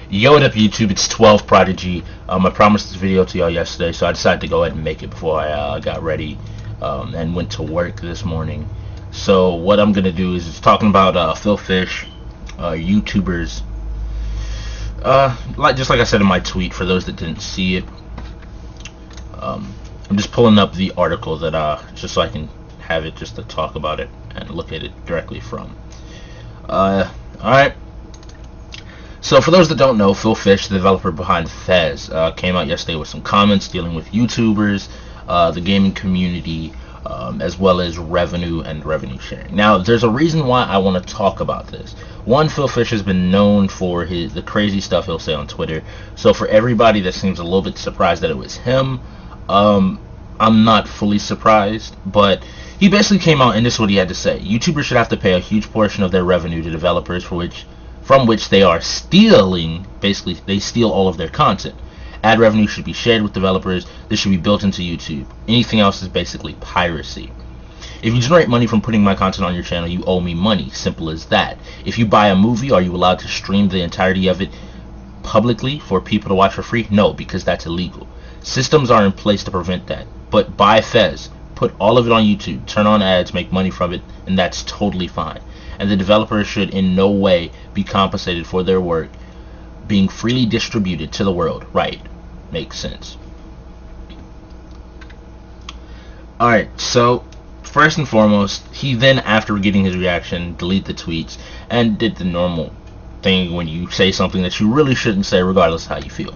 Yo, what up YouTube, it's 12 Prodigy. I promised this video to y'all yesterday, so I decided to go ahead and make it before I got ready and went to work this morning. So what I'm gonna do is just talking about Phil Fish, YouTubers, just like I said in my tweet. For those that didn't see it, I'm just pulling up the article that just so I can have it just to talk about it and look at it directly from. Alright. So for those that don't know, Phil Fish, the developer behind Fez, came out yesterday with some comments dealing with YouTubers, the gaming community, as well as revenue and revenue sharing. Now, there's a reason why I want to talk about this. One, Phil Fish has been known for the crazy stuff he'll say on Twitter. So for everybody that seems a little bit surprised that it was him, I'm not fully surprised, but he basically came out and this is what he had to say. YouTubers should have to pay a huge portion of their revenue to developers from which they are stealing. Basically, they steal all of their content. Ad revenue should be shared with developers. This should be built into YouTube. Anything else is basically piracy. If you generate money from putting my content on your channel, you owe me money. Simple as that. If you buy a movie, are you allowed to stream the entirety of it publicly for people to watch for free? No, because that's illegal. Systems are in place to prevent that. But buy Fez, put all of it on YouTube, turn on ads, make money from it, and that's totally fine. And the developers should in no way be compensated for their work being freely distributed to the world. Right. Makes sense. Alright, so first and foremost, he then, after getting his reaction, deleted the tweets and did the normal thing when you say something that you really shouldn't say regardless of how you feel.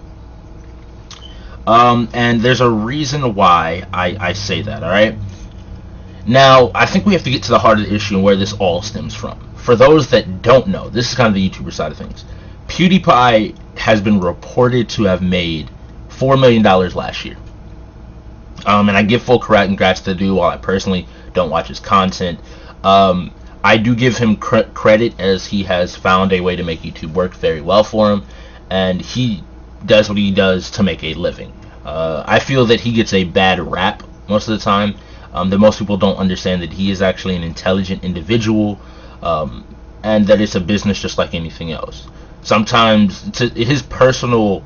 And there's a reason why I say that, alright? Now, I think we have to get to the heart of the issue and where this all stems from. For those that don't know, this is kind of the YouTuber side of things. PewDiePie has been reported to have made $4 million last year. And I give full congrats to the dude, while I personally don't watch his content. I do give him credit, as he has found a way to make YouTube work very well for him. And he does what he does to make a living. I feel that he gets a bad rap most of the time. That most people don't understand that he is actually an intelligent individual, and that it's a business just like anything else. Sometimes his personal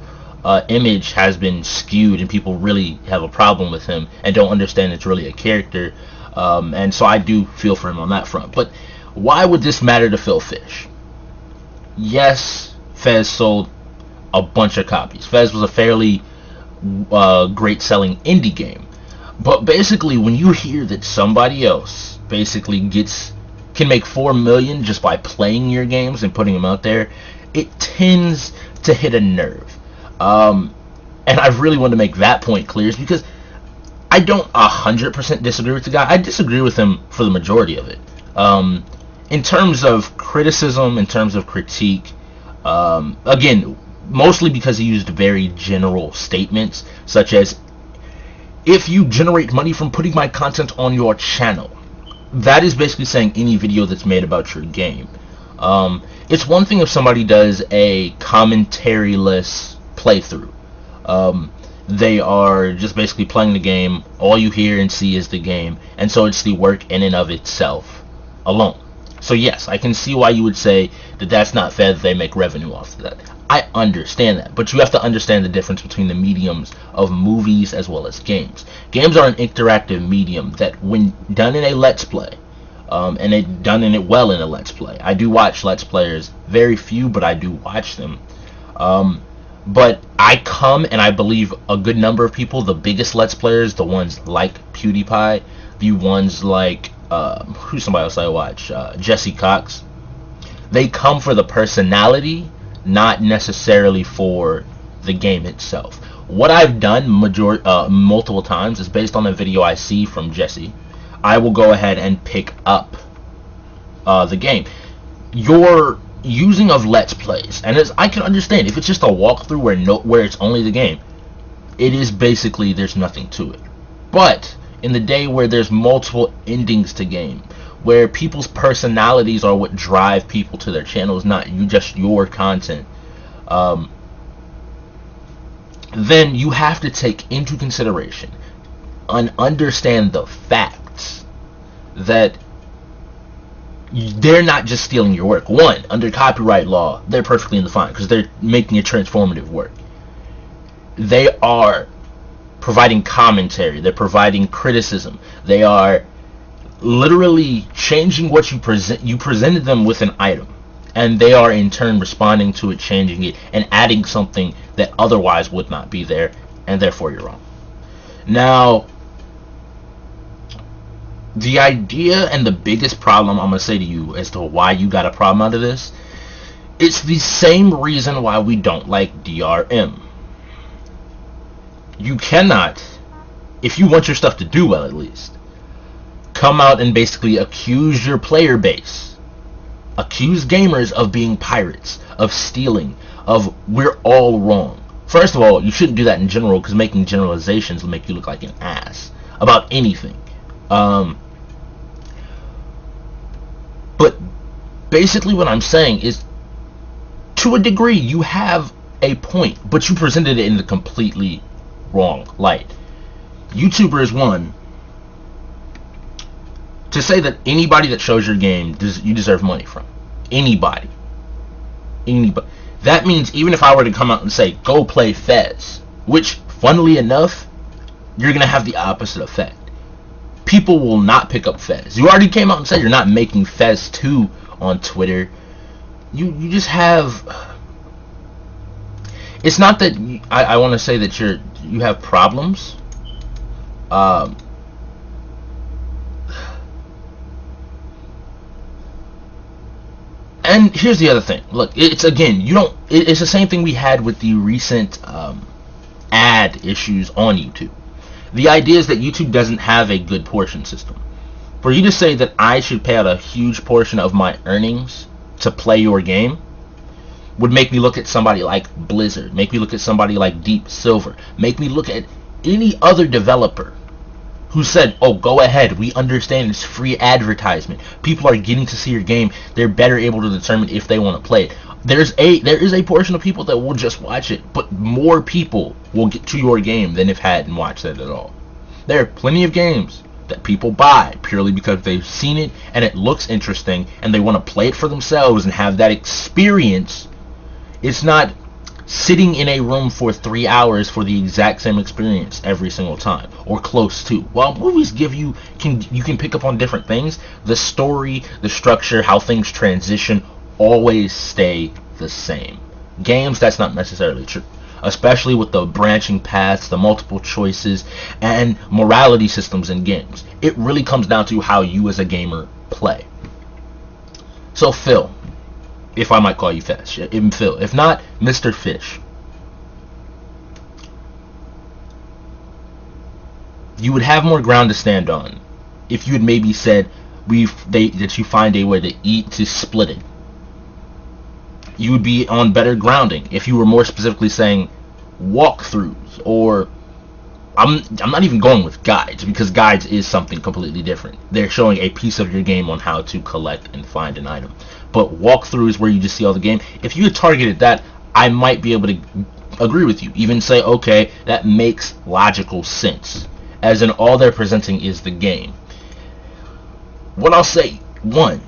image has been skewed and people really have a problem with him and don't understand it's really a character, and so I do feel for him on that front. But why would this matter to Phil Fish? Yes, Fez sold a bunch of copies. Fez was a fairly great selling indie game. But basically, when you hear that somebody else basically can make $4 million just by playing your games and putting them out there, it tends to hit a nerve. And I really want to make that point clear, is because I don't 100% disagree with the guy. I disagree with him for the majority of it. In terms of criticism, in terms of critique, again, mostly because he used very general statements, such as, if you generate money from putting my content on your channel. That is basically saying any video that's made about your game. It's one thing if somebody does a commentary-less playthrough. They are just basically playing the game. All you hear and see is the game, and so it's the work in and of itself alone. So yes, I can see why you would say that that's not fair that they make revenue off of that. I understand that, but you have to understand the difference between the mediums of movies as well as games. Games are an interactive medium that, when done in a Let's Play, and done in it well in a Let's Play. I do watch Let's Players, very few, but I do watch them. But I come, and I believe a good number of people, the biggest Let's Players, the ones like PewDiePie, the ones like, who's somebody else I watch, Jesse Cox, they come for the personality, not necessarily for the game itself. What I've done multiple times is, based on a video I see from Jesse, I will go ahead and pick up the game. Your using of Let's Plays, and as I can understand, if it's just a walkthrough where it's only the game, it is basically, there's nothing to it. But in the day where there's multiple endings to game, where people's personalities are what drive people to their channels, not just your content, then you have to take into consideration and understand the facts that they're not just stealing your work. One, under copyright law, they're perfectly fine because they're making a transformative work. They are providing commentary. They're providing criticism. They are literally changing what you present. You presented them with an item, and they are in turn responding to it, changing it, and adding something that otherwise would not be there, and therefore you're wrong. Now, the idea and the biggest problem I'm going to say to you as to why you got a problem out of this, it's the same reason why we don't like DRM. You cannot, if you want your stuff to do well at least, come out and basically accuse your player base, accuse gamers of being pirates, of stealing, of we're all wrong. First of all, you shouldn't do that in general because making generalizations will make you look like an ass about anything. But basically what I'm saying is, to a degree, you have a point, but you presented it in the completely wrong light. YouTubers, one, to say that anybody that shows your game, you deserve money from. Anybody. That means even if I were to come out and say, go play Fez, which, funnily enough, you're going to have the opposite effect. People will not pick up Fez. You already came out and said you're not making Fez 2 on Twitter. You just have... It's not that... I want to say that you have problems. And here's the other thing. Look, it's again, it's the same thing we had with the recent ad issues on YouTube. The idea is that YouTube doesn't have a good portion system. For you to say that I should pay out a huge portion of my earnings to play your game would make me look at somebody like Blizzard, make me look at somebody like Deep Silver, make me look at any other developer who said, oh, go ahead, we understand it's free advertisement. People are getting to see your game. They're better able to determine if they want to play it. There is a portion of people that will just watch it, but more people will get to your game than if hadn't watched it at all. There are plenty of games that people buy purely because they've seen it and it looks interesting and they want to play it for themselves and have that experience. It's not sitting in a room for 3 hours for the exact same experience every single time, or close to. While movies give you can pick up on different things, the story, the structure, how things transition always stay the same. Games, that's not necessarily true, especially with the branching paths, the multiple choices, and morality systems in games. It really comes down to how you as a gamer play. So Phil, if I might call you Fish, even Phil, if not Mr. Fish, you would have more ground to stand on if you had maybe said that you find a way to split it. You would be on better grounding if you were more specifically saying walkthroughs, or I'm not even going with guides, because guides is something completely different. They're showing a piece of your game on how to collect and find an item. But walkthroughs where you just see all the game, if you had targeted that, I might be able to agree with you. Even say, okay, that makes logical sense, as in all they're presenting is the game. What I'll say, one,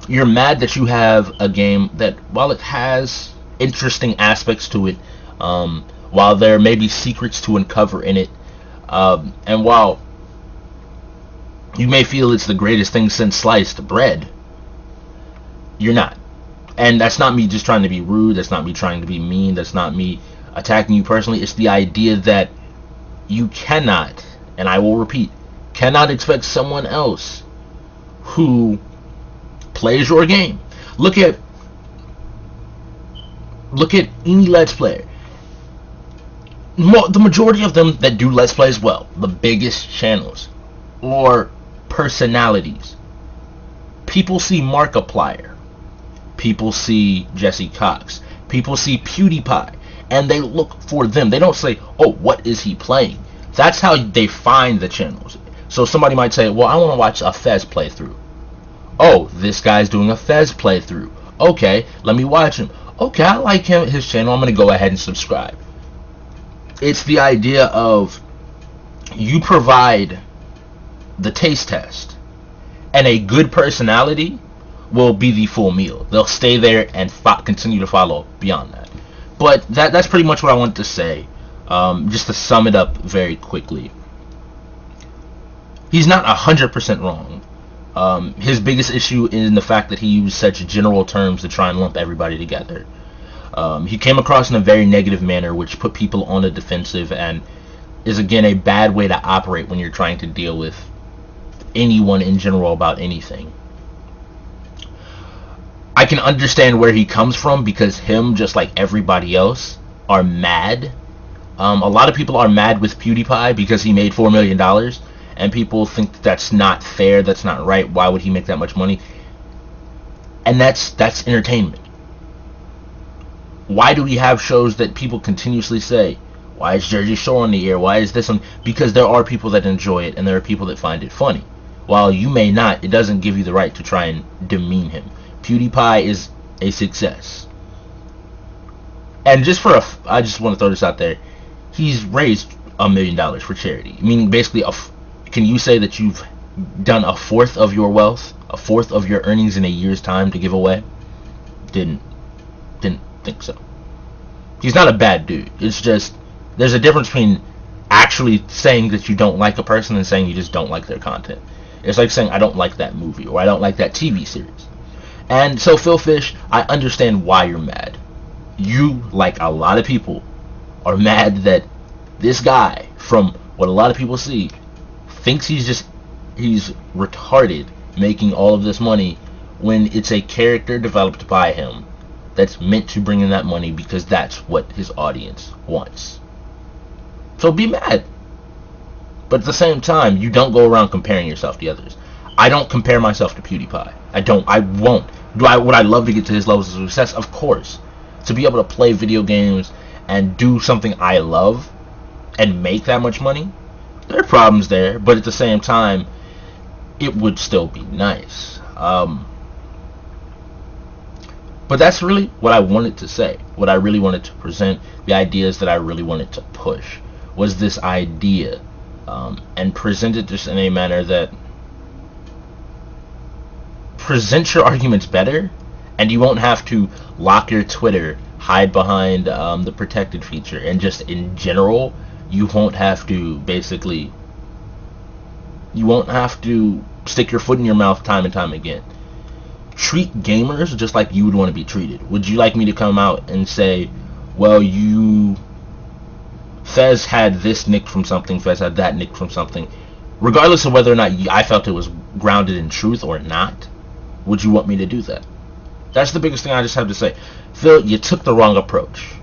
you're mad that you have a game that, while it has interesting aspects to it, while there may be secrets to uncover in it, and while you may feel it's the greatest thing since sliced bread, you're not. And that's not me just trying to be rude, that's not me trying to be mean, that's not me attacking you personally. It's the idea that you cannot, and I will repeat, cannot expect someone else who plays your game. Look at any Let's Player. The majority of them that do Let's Plays well, the biggest channels or personalities, people see Markiplier, people see Jesse Cox, people see PewDiePie, and they look for them. They don't say, oh, what is he playing? That's how they find the channels. So somebody might say, well, I want to watch a Fez playthrough. Oh, this guy's doing a Fez playthrough. Okay, let me watch him. Okay, I like his channel. I'm going to go ahead and subscribe. It's the idea of you provide the taste test, and a good personality will be the full meal. They'll stay there and continue to follow beyond that. But that's pretty much what I wanted to say. Just to sum it up very quickly. He's not 100% wrong. His biggest issue is in the fact that he used such general terms to try and lump everybody together. He came across in a very negative manner, which put people on the defensive, and is again a bad way to operate when you're trying to deal with anyone in general about anything. I can understand where he comes from, because him, just like everybody else, are mad. A lot of people are mad with PewDiePie because he made $4 million, and people think that's not fair, that's not right. Why would he make that much money? And that's entertainment. Why do we have shows that people continuously say, why is Jersey Shore on the air? Why is this on? Because there are people that enjoy it, and there are people that find it funny. While you may not, it doesn't give you the right to try and demean him. PewDiePie is a success. And I just want to throw this out there. He's raised $1 million for charity. Meaning, basically, can you say that you've done a fourth of your wealth, a fourth of your earnings in a year's time to give away? Didn't think so. He's not a bad dude. It's just, there's a difference between actually saying that you don't like a person and saying you just don't like their content. It's like saying I don't like that movie, or I don't like that TV series. And so, Phil Fish, I understand why you're mad. You, like a lot of people, are mad that this guy, from what a lot of people see, thinks he's retarded making all of this money, when it's a character developed by him that's meant to bring in that money because that's what his audience wants. So be mad. But at the same time, you don't go around comparing yourself to others. I don't compare myself to PewDiePie. I won't. Would I love to get to his levels of success? Of course. To be able to play video games and do something I love and make that much money, there are problems there, but at the same time, it would still be nice. But that's really what I wanted to say. What I really wanted to present, the ideas that I really wanted to push, was this idea, and present it just in a manner that presents your arguments better, and you won't have to lock your Twitter, hide behind the protected feature, and just in general, you won't have to stick your foot in your mouth time and time again. Treat gamers just like you would want to be treated. Would you like me to come out and say, well, Fez had this nicked from something, Fez had that nicked from something, regardless of whether or not I felt it was grounded in truth or not? Would you want me to do that? That's the biggest thing I just have to say. Phil, you took the wrong approach.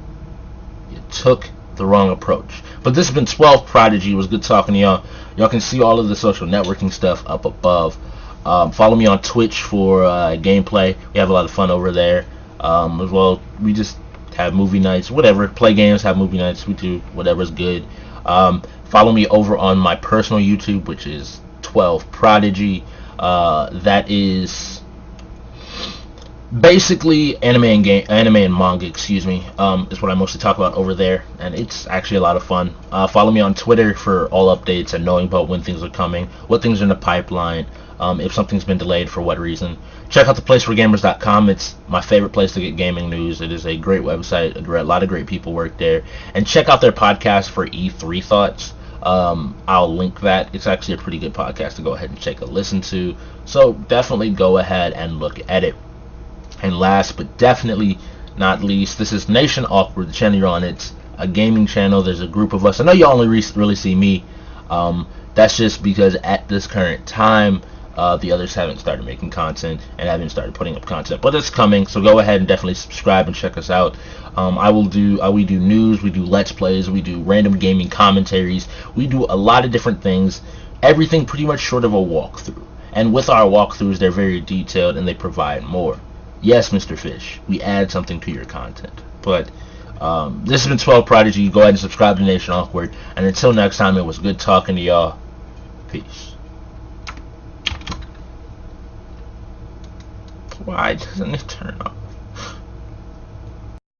You took the wrong approach. But this has been 12 Prodigy. It was good talking to y'all. Y'all can see all of the social networking stuff up above. Follow me on Twitch for gameplay. We have a lot of fun over there. As well, we just have movie nights, whatever. Play games, have movie nights. We do whatever's good. Follow me over on my personal YouTube, which is 12 Prodigy. That is basically anime and manga, is what I mostly talk about over there, and it's actually a lot of fun. Follow me on Twitter for all updates and knowing about when things are coming, what things are in the pipeline, if something's been delayed for what reason. Check out theplaceforgamers.com. It's my favorite place to get gaming news. It is a great website. A lot of great people work there. And check out their podcast for E3 Thoughts. I'll link that. It's actually a pretty good podcast to go ahead and take a listen to. So definitely go ahead and look at it. And last but definitely not least, this is Nation Awkward, the channel you're on. It's a gaming channel. There's a group of us. I know you only really see me. That's just because at this current time, the others haven't started making content and haven't started putting up content, but it's coming. So go ahead and definitely subscribe and check us out. We do news, we do let's plays, we do random gaming commentaries, we do a lot of different things. Everything pretty much short of a walkthrough. And with our walkthroughs, they're very detailed and they provide more. Yes, Mr. Fish, we add something to your content. But this has been 12 Prodigy. Go ahead and subscribe to Nation Awkward. And until next time, it was good talking to y'all. Peace. Why doesn't it turn off?